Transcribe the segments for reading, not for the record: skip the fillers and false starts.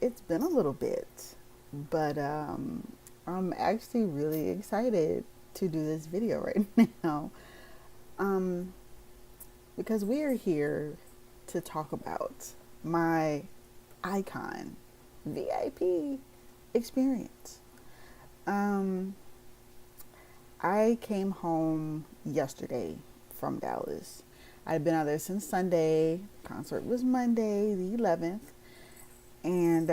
It's been a little bit, but I'm actually really excited to do this video right now. Um, because we are here to talk about my IKON VIP experience. Um, I came home yesterday from Dallas. I'd been out there since Sunday. Concert was Monday, the 11th. And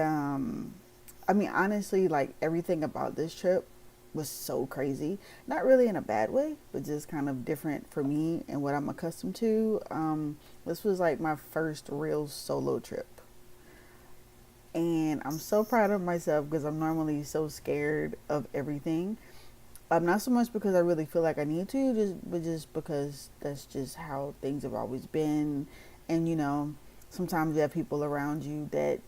I mean, honestly, like everything about this trip was so crazy. Not really in a bad way, but just kind of different for me and what I'm accustomed to. This was like my first real solo trip. And I'm so proud of myself because I'm normally so scared of everything. Not so much because I really feel like I need to, but just because that's just how things have always been. And sometimes you have people around you that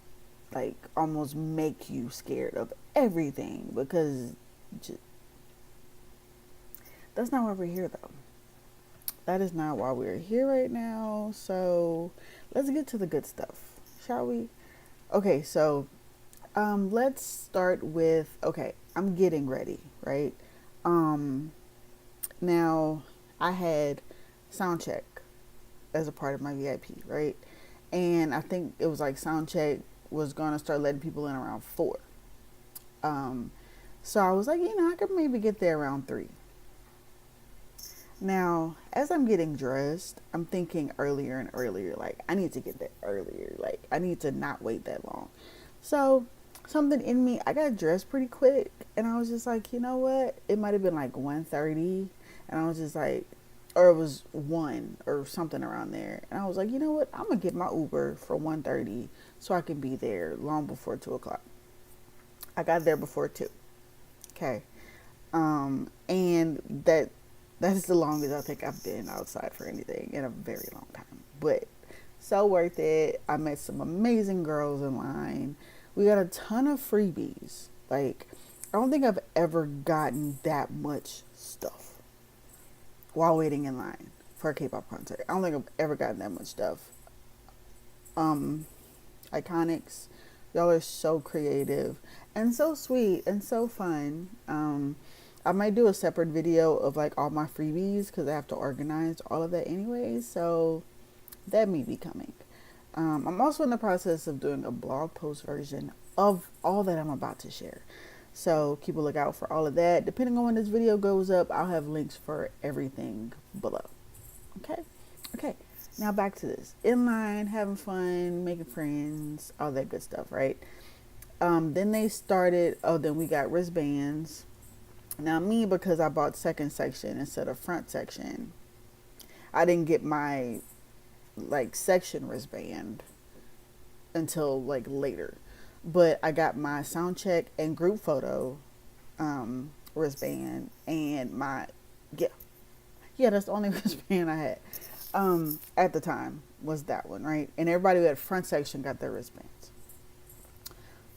like almost make you scared of everything because just, that's not why we're here though. That is not why we're here right now. So let's get to the good stuff, shall we? Okay, so let's start with I'm getting ready, right? Um, Now I had Soundcheck as a part of my VIP, right? And I think it was like Soundcheck was gonna start letting people in around 4. Um, so I was like, I could maybe get there around 3. Now, as I'm getting dressed, I'm thinking earlier and earlier, like, I need to get there earlier. Like, I need to not wait that long. So, something in me, I got dressed pretty quick. And I was just like, you know what? It might have been like 1:30. And I was just like, or it was 1 or something around there. And I was like, you know what? I'm going to get my Uber for 1:30 so I can be there long before 2 o'clock. I got there before 2. Okay. And that's the longest I think I've been outside for anything in a very long time. But so worth it. I met some amazing girls in line. We got a ton of freebies. Like, I don't think I've ever gotten that much stuff while waiting in line for a K-pop concert. I don't think I've ever gotten that much stuff. Um, Iconics, y'all are so creative and so sweet and so fun. I might do a separate video of like all my freebies because I have to organize all of that anyway. So that may be coming. I'm also in the process of doing a blog post version of all that I'm about to share. So keep a lookout for all of that. Depending on when this video goes up, I'll have links for everything below. Okay? Okay. Now back to this. In line, having fun, making friends, all that good stuff, right? Then they started, then we got wristbands. Now me, because I bought second section instead of front section, I didn't get my like section wristband until like later. But I got my sound check and group photo wristband and my that's the only wristband I had at the time was that one, right? And everybody who had front section got their wristbands.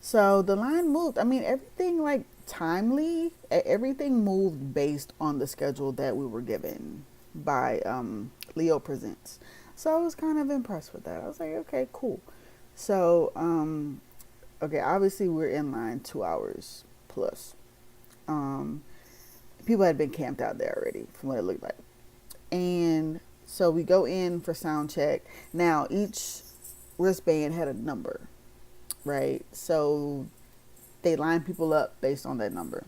So the line moved. I mean, everything like timely, everything moved based on the schedule that we were given by Leo Presents. So I was kind of impressed with that. I was like, okay, cool. So, okay, obviously we're in line 2 hours plus. People had been camped out there already from what it looked like. And so we go in for sound check. Now each wristband had a number, right? So they line people up based on that number.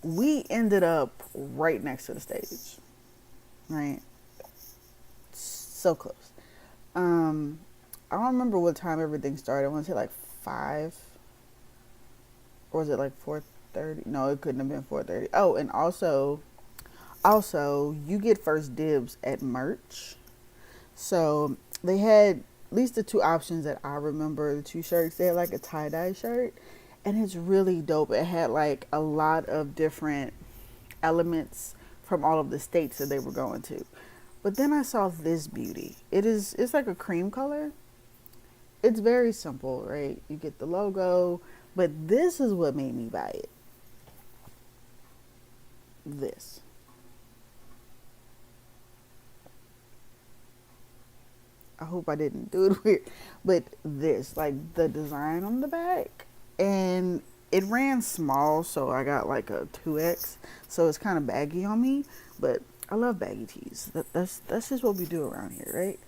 We ended up right next to the stage, right? So close. I don't remember what time everything started. I want to say like 5, or was it like 4:30? No, it couldn't have been 4:30. Oh, and also you get first dibs at merch. So they had at least the 2 options that I remember. The 2 shirts. They had like a tie-dye shirt, and it's really dope. It had like a lot of different elements from all of the states that they were going to. But then I saw this beauty. It's like a cream color. It's very simple, right? You get the logo, but this is what made me buy it. This. I hope I didn't do it weird. But this, like the design on the back, and it ran small, so I got like a 2X. So it's kind of baggy on me, but I love baggy tees. That's just what we do around here, right?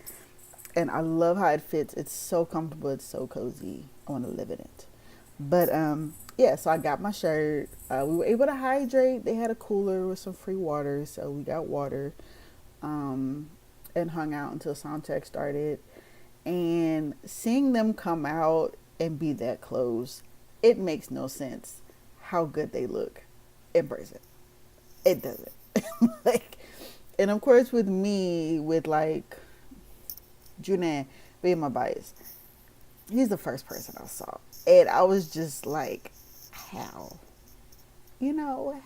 And I love how it fits. It's so comfortable. It's so cozy. I want to live in it. But yeah. So I got my shirt. We were able to hydrate. They had a cooler with some free water, so we got water. Um, and hung out until Soundcheck started. And seeing them come out and be that close, it makes no sense how good they look in person. It doesn't. Like, and of course, with me, with like Junaid being my bias, he's the first person I saw. And I was just like, how?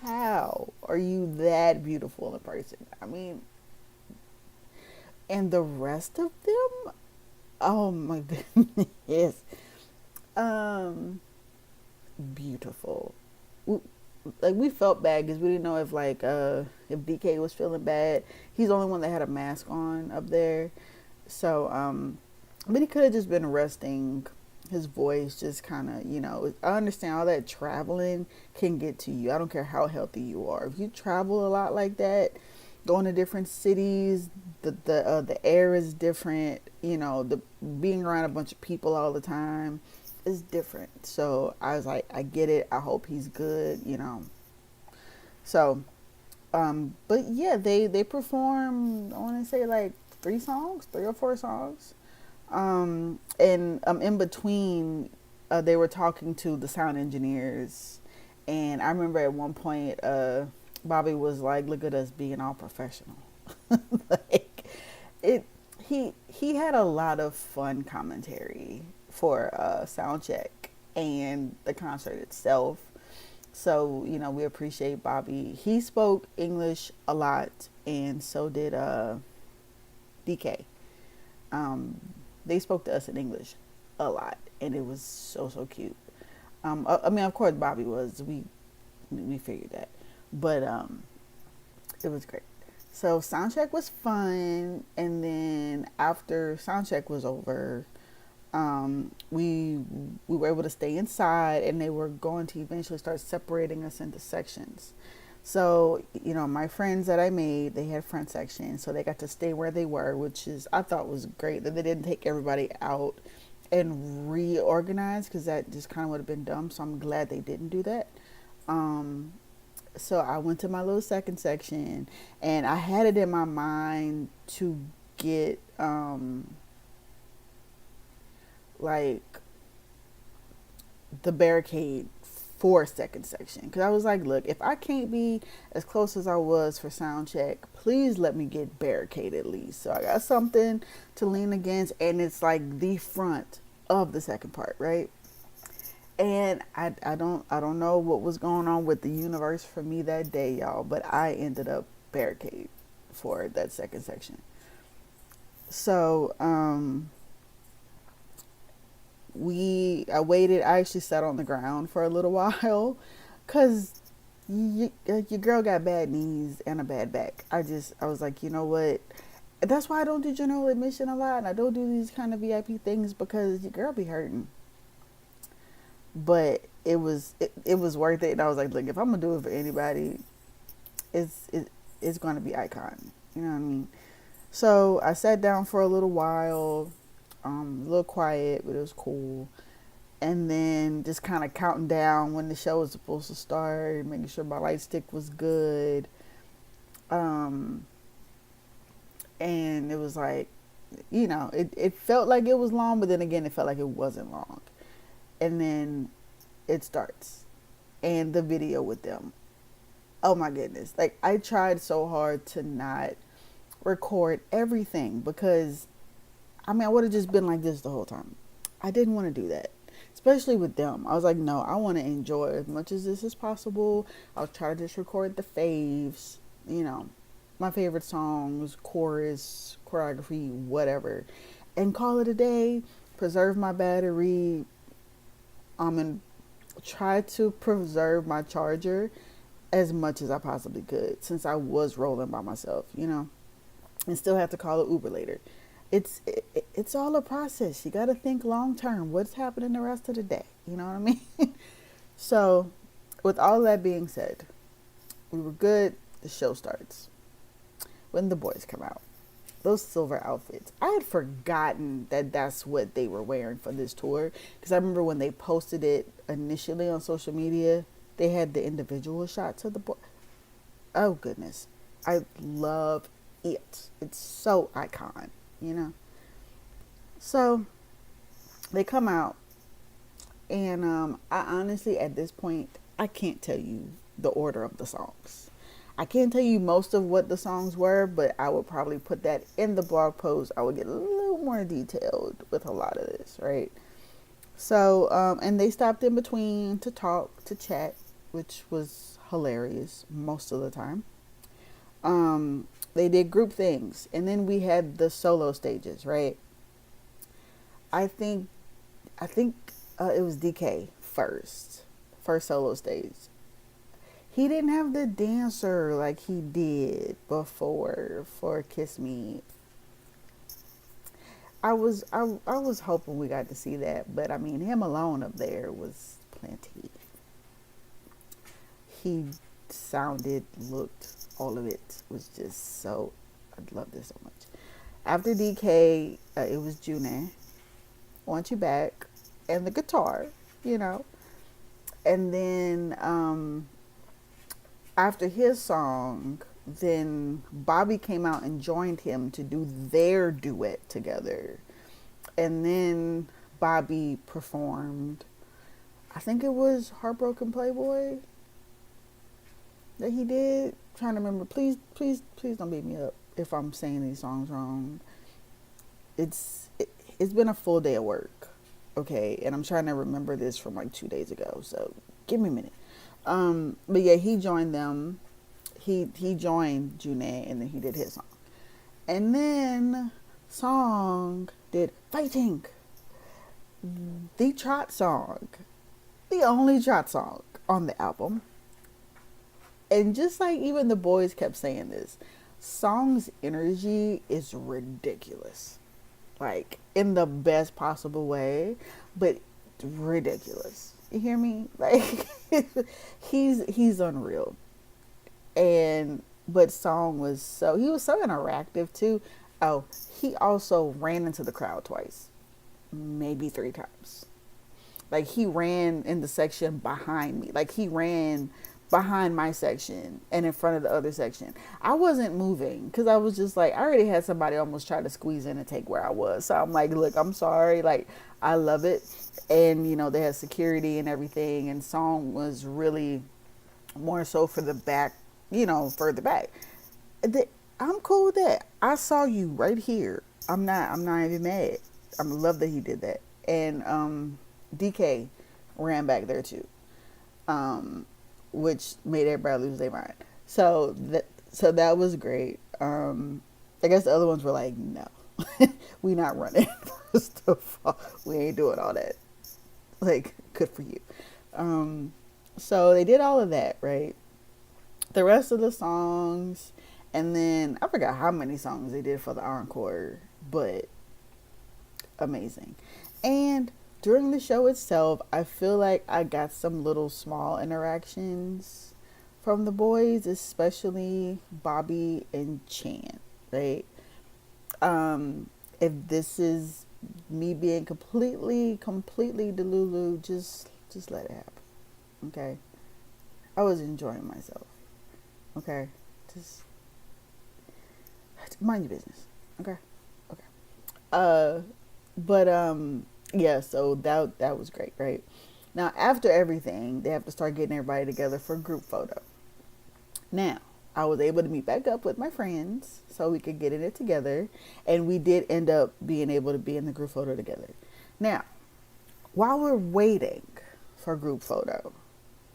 How are you that beautiful in person? I mean, and the rest of them, oh my goodness, um, beautiful. We felt bad because we didn't know if DK was feeling bad. He's the only one that had a mask on up there, so but he could have just been resting. His voice just kind of, I understand all that traveling can get to you. I don't care how healthy you are. If you travel a lot like that, going to different cities, the air is different. The being around a bunch of people all the time is different. So I was like, I get it. I hope he's good. So, but yeah, they performed. I want to say like 3 or 4 songs. And in between, they were talking to the sound engineers, and I remember at one point, Bobby was like, "Look at us being all professional." Like it, he had a lot of fun commentary for Soundcheck and the concert itself. So we appreciate Bobby. He spoke English a lot, and so did DK. They spoke to us in English a lot, and it was so cute. I mean, of course, Bobby was. We figured that, but it was great. So Soundcheck was fun, and then after Soundcheck was over, we were able to stay inside, and they were going to eventually start separating us into sections. So, my friends that I made, they had front section, so they got to stay where they were, which I thought was great that they didn't take everybody out and reorganize, because that just kind of would have been dumb. So I'm glad they didn't do that. So I went to my little second section, and I had it in my mind to get like the barricade for second section, because I was like, look, if I can't be as close as I was for Soundcheck, please let me get barricade at least, so I got something to lean against, and it's like the front of the second part, right? And I don't know what was going on with the universe for me that day, y'all, but I ended up barricade for that second section. So I waited. I actually sat on the ground for a little while, because your girl got bad knees and a bad back. I was like, you know what? That's why I don't do general admission a lot, and I don't do these kind of VIP things, because your girl be hurting. But it was worth it, and I was like, look, if I'm gonna do it for anybody, it's gonna be IKON. You know what I mean? So I sat down for a little while. A little quiet, but it was cool. And then just kind of counting down when the show was supposed to start, making sure my light stick was good. And it was like, it felt like it was long, but then again, it felt like it wasn't long. And then it starts, and the video with them. Oh my goodness. Like, I tried so hard to not record everything, because I would have just been like this the whole time. I didn't want to do that, especially with them. I was like, no, I want to enjoy as much as this is possible. I'll try to just record the faves, my favorite songs, chorus, choreography, whatever, and call it a day. Preserve my battery. And try to preserve my charger as much as I possibly could, since I was rolling by myself, and still have to call an Uber later. It's all a process. You got to think long term. What's happening the rest of the day? You know what I mean? So, with all that being said, we were good. The show starts. When the boys come out, those silver outfits. I had forgotten that that's what they were wearing for this tour. Because I remember when they posted it initially on social media, they had the individual shots of the boy. Oh, goodness. I love it. It's so IKON, you know? So, they come out. And I honestly, at this point, I can't tell you the order of the songs. I can't tell you most of what the songs were, but I would probably put that in the blog post. I would get a little more detailed with a lot of this, right? So, and they stopped in between to talk, to chat, which was hilarious most of the time. They did group things, and then we had the solo stages, right? I think it was DK first solo stage. He didn't have the dancer like he did before for Kiss Me. I was hoping we got to see that, but I mean, him alone up there was plenty. He sounded, looked, all of it was just so, I loved it so much. After DK, it was June, Want You Back, and the guitar, you know. And then after his song, then Bobby came out and joined him to do their duet together. And then Bobby performed, I think it was Heartbroken Playboy that he did. I'm trying to remember. Please don't beat me up if I'm saying these songs wrong. It's been a full day of work, okay? And I'm trying to remember this from like 2 days ago, so give me a minute. But yeah, he joined them. He joined June, and then he did his song. And then Song did Fighting, the trot song, the only trot song on the album. And just like even the boys kept saying this, Song's energy is ridiculous. Like, in the best possible way, but ridiculous. You hear me? Like, he's unreal. But Song was he was so interactive too. Oh, he also ran into the crowd twice, maybe 3 times. Like, he ran in the section behind me. Like, he ran behind my section and in front of the other section. I wasn't moving because I was just like, I already had somebody almost try to squeeze in and take where I was. So I'm like, look, I'm sorry. Like, I love it. And, you know, they had security and everything. And Song was really more so for the back, you know, further back. I'm cool with that. I saw you right here. I'm not even mad. I love that he did that. And DK ran back there too, which made everybody lose their mind. So that was great. I guess the other ones were like, no, we not running. First of all, we ain't doing all that. Like, good for you. So they did all of that, right? The rest of the songs, and then I forgot how many songs they did for the encore, but amazing. And during the show itself, I feel like I got some little small interactions from the boys, especially Bobby and Chan, right? If this is me being completely delulu, just let it happen, okay? I was enjoying myself, okay? Just mind your business, okay? Yeah, so that was great, right? Now, after everything, they have to start getting everybody together for a group photo. Now, I was able to meet back up with my friends so we could get in it together, and we did end up being able to be in the group photo together. Now, while we're waiting for group photo,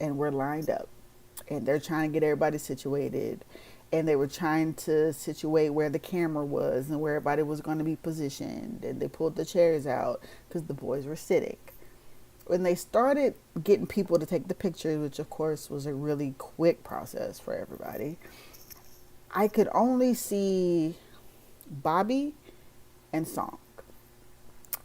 and we're lined up, and they're trying to get everybody situated, and they were trying to situate where the camera was and where everybody was going to be positioned, and they pulled the chairs out because the boys were sitting. When they started getting people to take the pictures, which of course was a really quick process for everybody, I could only see Bobby and Song.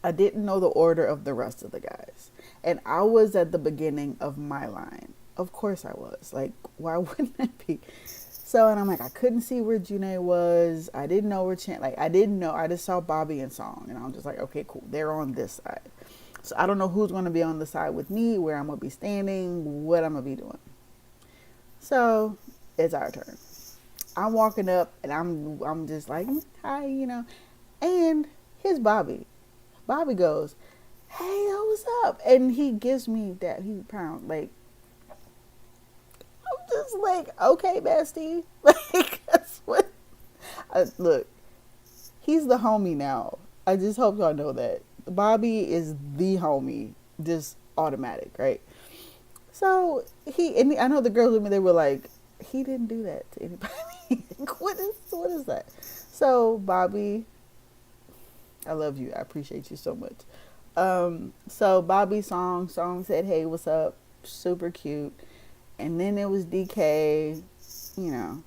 I didn't know the order of the rest of the guys. And I was at the beginning of my line. Of course I was. Like, why wouldn't I be? So, and I'm like, I couldn't see where Janae was. I didn't know where I didn't know. I just saw Bobby and Song. And I'm just like, okay, cool. They're on this side. So I don't know who's going to be on the side with me, where I'm going to be standing, what I'm going to be doing. So it's our turn. I'm walking up and I'm just like, hi, and here's Bobby. Bobby goes, hey, what's up? And he gives me that pound. Like, I'm just like, okay, bestie. Like, that's what. Look, he's the homie now. I just hope y'all know that. Bobby is the homie. Just automatic, right? So I know the girls with me, they were like, he didn't do that to anybody. What is that? So Bobby, I love you. I appreciate you so much. So Bobby Song said, hey, what's up? Super cute. And then there was DK, Shenwoo.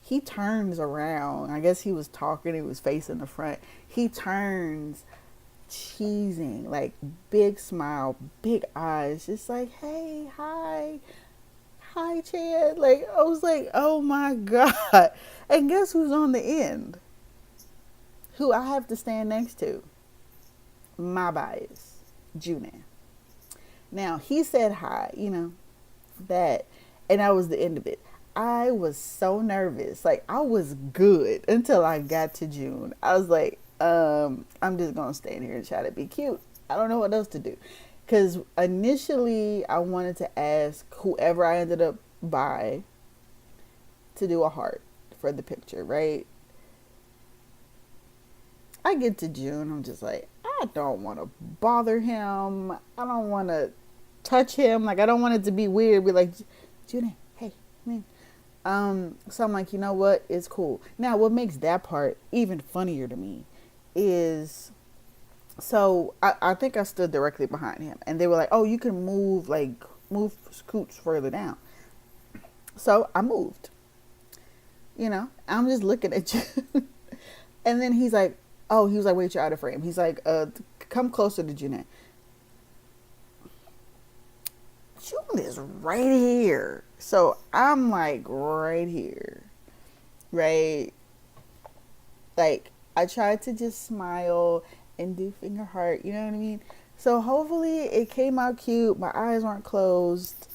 He turns around. I guess he was talking. He was facing the front. He turns, cheesing, like big smile, big eyes, just like, hey, hi, Chad. Like, I was like, oh my God. And guess who's on the end? Who I have to stand next to? My bias, Junan. Now, he said hi, that, and that was the end of it. I was so nervous. Like, I was good until I got to June. I was like, I'm just going to stand here and try to be cute. I don't know what else to do. Because initially, I wanted to ask whoever I ended up by to do a heart for the picture, right? I get to June. I'm just like, I don't want to bother him. I don't want to touch him. Like, I don't want it to be weird. Be like, June, hey, man. So I'm like, you know what? It's cool. Now, what makes that part even funnier to me is, so I think I stood directly behind him, and they were like, oh, you can move scoots further down. So I moved. I'm just looking at you. And then he's like, oh, he was like, wait, you're out of frame. He's like, come closer to Junan. June is right here. So I'm like right here. Right? Like, I tried to just smile and do finger heart. You know what I mean? So hopefully it came out cute. My eyes weren't closed.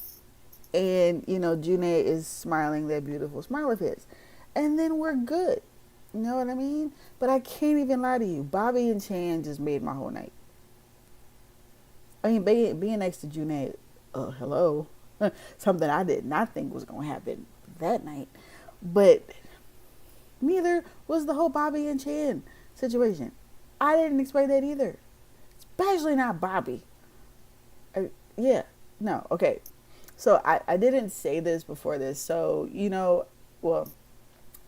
And, Junae is smiling that beautiful smile of his. And then we're good. You know what I mean? But I can't even lie to you. Bobby and Chan just made my whole night. I mean, being next to Junae, hello. Something I did not think was going to happen that night. But neither was the whole Bobby and Chan situation. I didn't expect that either. Especially not Bobby. Yeah. No. Okay. So I didn't say this before this. So, well,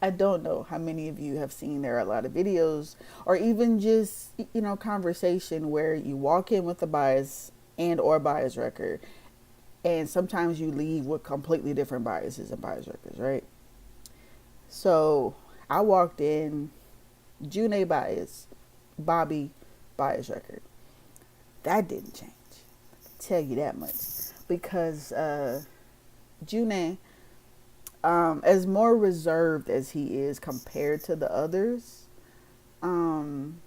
I don't know how many of you have seen, there are a lot of videos or even just, conversation where you walk in with a bias and or bias record. And sometimes you leave with completely different biases and bias records, right? So I walked in, Junae bias, Bobby bias record. That didn't change. I can tell you that much. Because Junae, as more reserved as he is compared to the others, when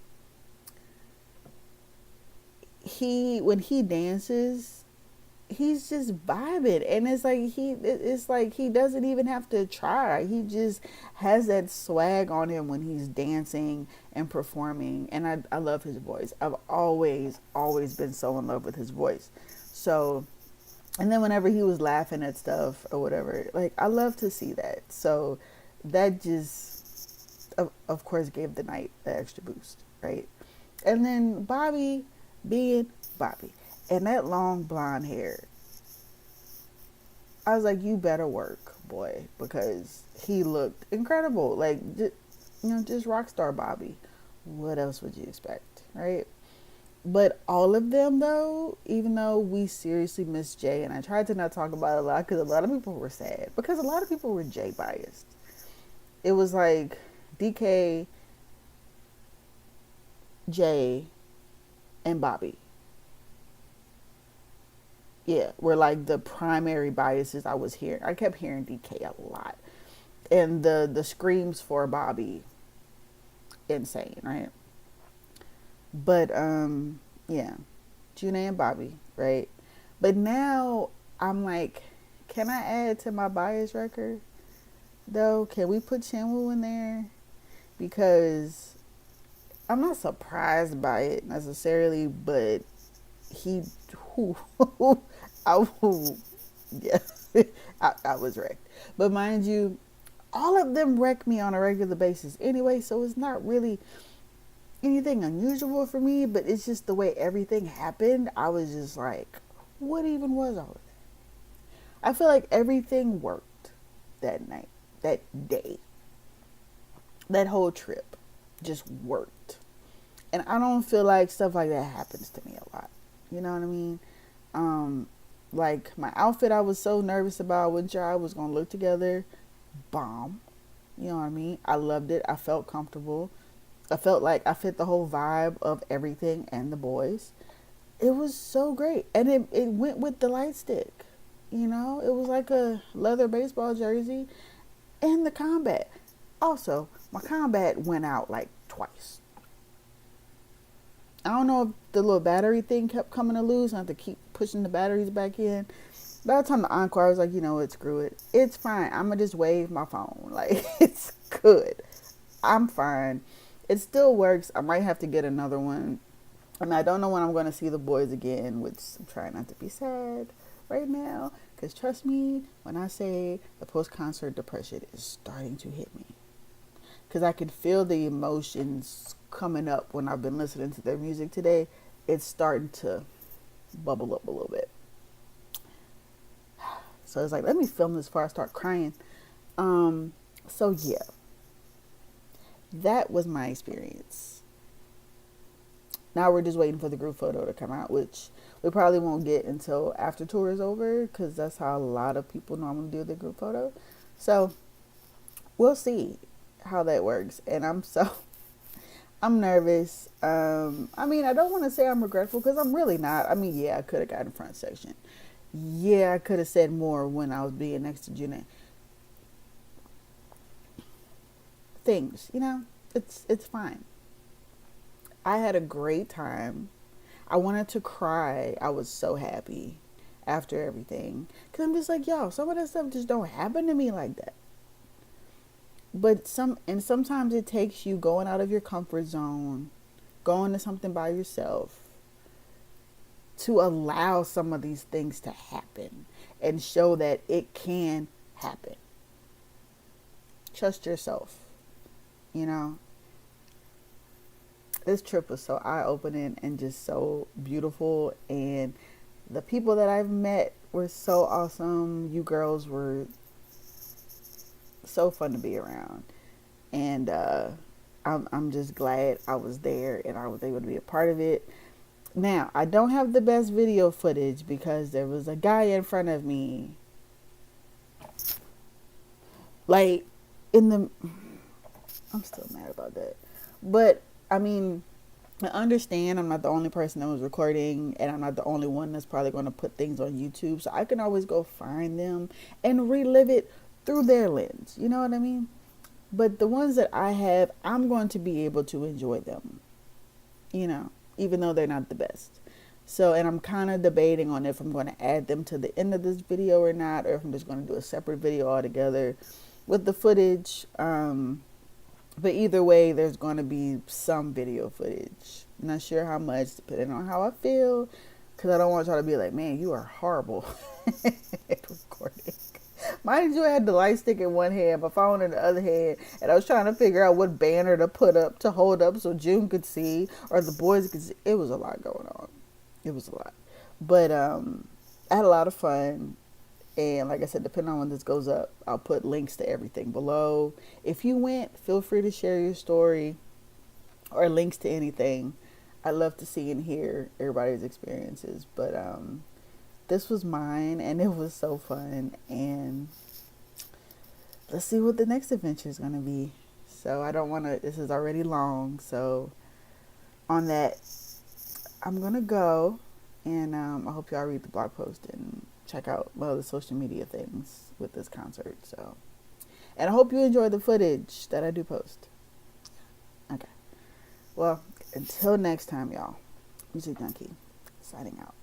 he dances, he's just vibing, and it's like he doesn't even have to try. He just has that swag on him when he's dancing and performing, and I love his voice. I've always been so in love with his voice. So, and then whenever he was laughing at stuff or whatever, like, I love to see that. So that just of course gave the night the extra boost, right? And then Bobby being Bobby. And that long blonde hair, I was like, you better work, boy, because he looked incredible. Like, just rock star Bobby. What else would you expect, right? But all of them, though, even though we seriously miss Jay, and I tried to not talk about it a lot because a lot of people were sad, because a lot of people were Jay biased. It was like, DK, Jay, and Bobby. Yeah, were like the primary biases I was hearing. I kept hearing DK a lot. And the screams for Bobby, insane, right? But yeah, Janae and Bobby, right? But now I'm like, can I add to my bias record though? Can we put Chenwu in there? Because I'm not surprised by it necessarily, but he, who, I, yeah, I was wrecked. But mind you, all of them wreck me on a regular basis anyway, so it's not really anything unusual for me, but it's just the way everything happened. I was just like, what even was all of that? I feel like everything worked that night, that day, that whole trip just worked. And I don't feel like stuff like that happens to me a lot. You know what I mean? Like my outfit I was so nervous about, I wasn't sure I was going to look together. Bomb. You know what I mean? I loved it. I felt comfortable. I felt like I fit the whole vibe of everything and the boys. It was so great. And it went with the light stick. You know, it was like a leather baseball jersey and the combat. Also, my combat went out like twice. I don't know if the little battery thing kept coming to loose. I have to keep pushing the batteries back in. By the time the encore, I was like, you know what, screw it. It's fine. I'm going to just wave my phone. Like, it's good. I'm fine. It still works. I might have to get another one. And I don't know when I'm going to see the boys again, which I'm trying not to be sad right now. Because trust me, when I say the post-concert depression is starting to hit me. Because I can feel the emotions coming up when I've been listening to their music today. It's starting to bubble up a little bit. So it's like, let me film this before I start crying. So yeah, that was my experience. Now we're just waiting for the group photo to come out, which we probably won't get until after tour is over, because that's how a lot of people normally do the group photo. So we'll see how that works. And I'm nervous. I mean, I don't want to say I'm regretful, because I'm really not. I mean, yeah, I could have gotten front section. Yeah, I could have said more when I was being next to Janae. Things, you know, it's fine. I had a great time. I wanted to cry. I was so happy after everything. Because I'm just like, yo, some of that stuff just don't happen to me like that. But sometimes it takes you going out of your comfort zone, going to something by yourself, to allow some of these things to happen and show that it can happen. Trust yourself. You know, this trip was so eye-opening and just so beautiful, and the people that I've met were so awesome. You girls were so fun to be around, and I'm just glad I was there and I was able to be a part of it. Now, I don't have the best video footage because there was a guy in front of me, like, I'm still mad about that. But, I mean, I understand I'm not the only person that was recording, and I'm not the only one that's probably going to put things on YouTube. So I can always go find them and relive it through their lens. You know what I mean? But the ones that I have, I'm going to be able to enjoy them. You know, even though they're not the best. So, and I'm kind of debating on if I'm going to add them to the end of this video or not, or if I'm just going to do a separate video altogether with the footage. But either way, there's going to be some video footage. I'm not sure how much, depending on how I feel, because I don't want y'all to be like, man, you are horrible at recording. Mind you, I had the light stick in one hand, my phone in the other hand, and I was trying to figure out what banner to put up, to hold up so June could see, or the boys could see. It was a lot going on. It was a lot. But I had a lot of fun. And like I said, depending on when this goes up, I'll put links to everything below. If you went, feel free to share your story or links to anything. I love to see and hear everybody's experiences. But this was mine, and it was so fun. And let's see what the next adventure is going to be. So I don't want to, this is already long. So on that, I'm going to go, and I hope y'all read the blog post and check out my other social media things with this concert. So, and I hope you enjoy the footage that I do post. Okay. Well, until next time, y'all. Music Junkie, signing out.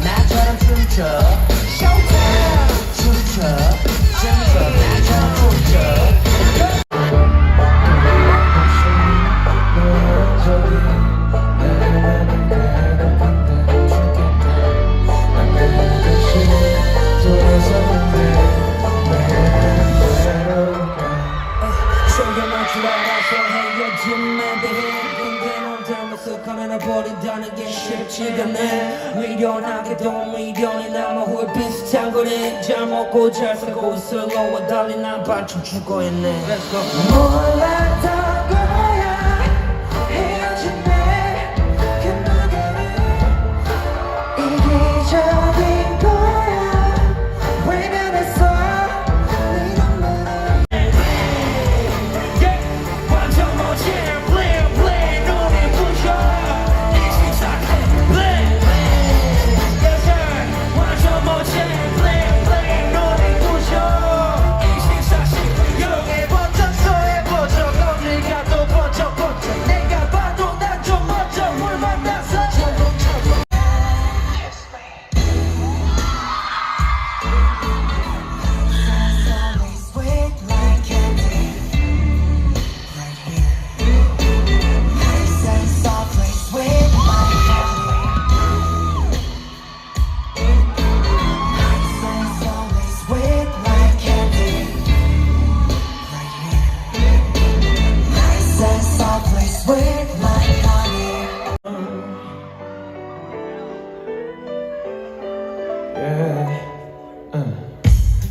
나처럼 춤춰 춤춰 나처럼 춤춰 속여만 줄 알아서 헤어짐에 대해 하나 버린다는 게 쉽지가 않네. 미련하게도 미련이 남아 후회 비슷한 거리 잘 먹고 잘 살고 있어 너와 달리 난 반쯤 죽어있네. 몰랐던 거야 헤어진 내 그 누구는 이기적인 거야 외면했어 네 눈물을 완전 멋진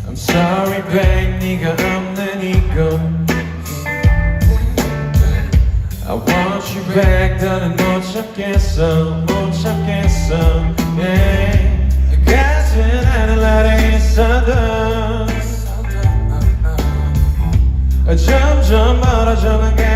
I'm sorry babe 네가 없는 이건 I want you back 더는 못 참겠어 yeah. 같은 하늘 아래 있어도 점점 멀어져만 가